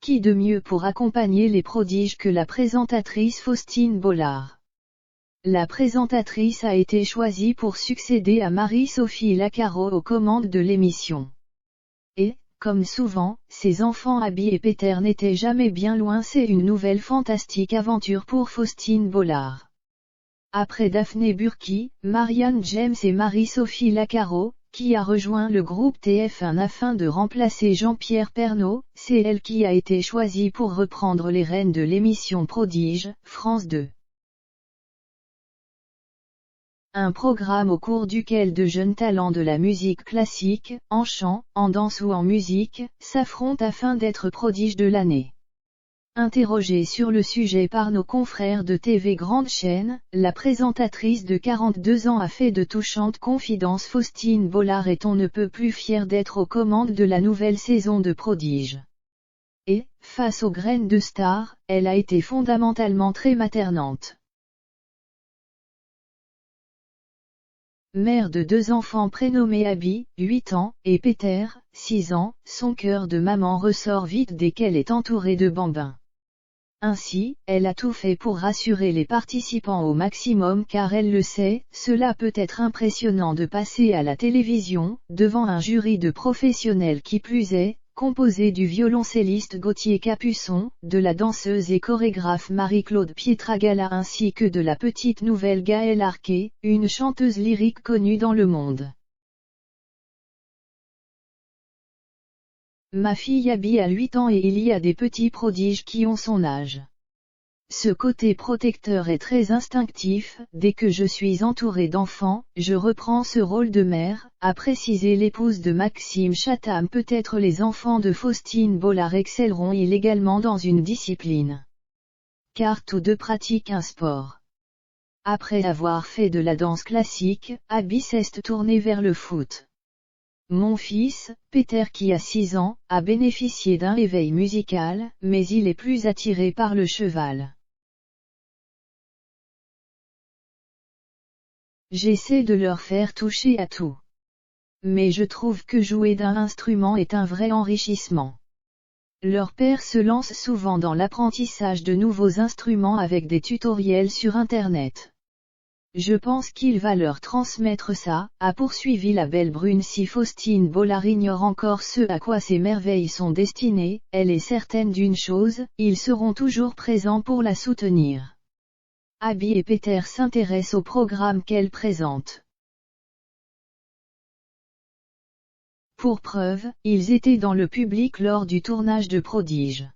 qui de mieux pour accompagner les prodiges que la présentatrice Faustine Bollard. La présentatrice a été choisie pour succéder à Marie-Sophie Lacaro aux commandes de l'émission. Et, comme souvent, ses enfants Abby et Peter n'étaient jamais bien loin. C'est une nouvelle fantastique aventure pour Faustine Bollard. Après Daphné Burki, Marianne James et Marie-Sophie Lacaro, qui a rejoint le groupe TF1 afin de remplacer Jean-Pierre Pernaut, c'est elle qui a été choisie pour reprendre les rênes de l'émission Prodige, France 2. Un programme au cours duquel de jeunes talents de la musique classique, en chant, en danse ou en musique, s'affrontent afin d'être prodiges de l'année. Interrogée sur le sujet par nos confrères de TV Grande Chaîne, la présentatrice de 42 ans a fait de touchantes confidences. Faustine Bollard est on ne peut plus fière d'être aux commandes de la nouvelle saison de Prodige. Et, face aux graines de stars, elle a été fondamentalement très maternante. Mère de 2 enfants prénommés Abby, 8 ans, et Peter, 6 ans, son cœur de maman ressort vite dès qu'elle est entourée de bambins. Ainsi, elle a tout fait pour rassurer les participants au maximum car elle le sait, cela peut être impressionnant de passer à la télévision, devant un jury de professionnels qui plus est, composé du violoncelliste Gauthier Capuçon, de la danseuse et chorégraphe Marie-Claude Pietragala ainsi que de la petite nouvelle Gaëlle Arquet, une chanteuse lyrique connue dans le monde. Ma fille Abby a 8 ans et il y a des petits prodiges qui ont son âge. Ce côté protecteur est très instinctif. Dès que je suis entourée d'enfants, je reprends ce rôle de mère, a précisé l'épouse de Maxime Chatham. Peut-être les enfants de Faustine Bollard excelleront-ils également dans une discipline. Car tous deux pratiquent un sport. Après avoir fait de la danse classique, Abby s'est tournée vers le foot. Mon fils, Peter qui a 6 ans, a bénéficié d'un éveil musical, mais il est plus attiré par le cheval. J'essaie de leur faire toucher à tout. Mais je trouve que jouer d'un instrument est un vrai enrichissement. Leur père se lance souvent dans l'apprentissage de nouveaux instruments avec des tutoriels sur Internet. Je pense qu'il va leur transmettre ça, a poursuivi la belle brune. Si Faustine Bollard ignore encore ce à quoi ces merveilles sont destinées, elle est certaine d'une chose, ils seront toujours présents pour la soutenir. Abby et Peter s'intéressent au programme qu'elle présente. Pour preuve, ils étaient dans le public lors du tournage de Prodige.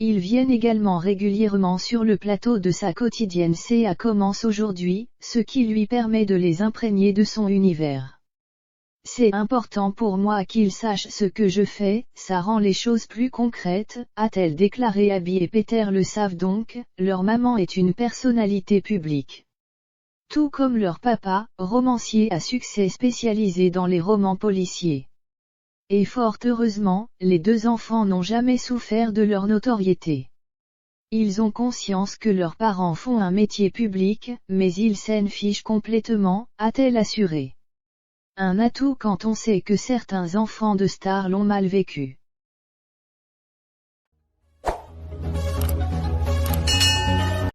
Ils viennent également régulièrement sur le plateau de sa quotidienne CA commence aujourd'hui, ce qui lui permet de les imprégner de son univers. C'est important pour moi qu'ils sachent ce que je fais, ça rend les choses plus concrètes, a-t-elle déclaré. Abby et Peter le savent donc, leur maman est une personnalité publique. Tout comme leur papa, romancier à succès spécialisé dans les romans policiers. Et fort heureusement, les 2 enfants n'ont jamais souffert de leur notoriété. Ils ont conscience que leurs parents font un métier public, mais ils s'en fichent complètement, a-t-elle assuré. Un atout quand on sait que certains enfants de stars l'ont mal vécu.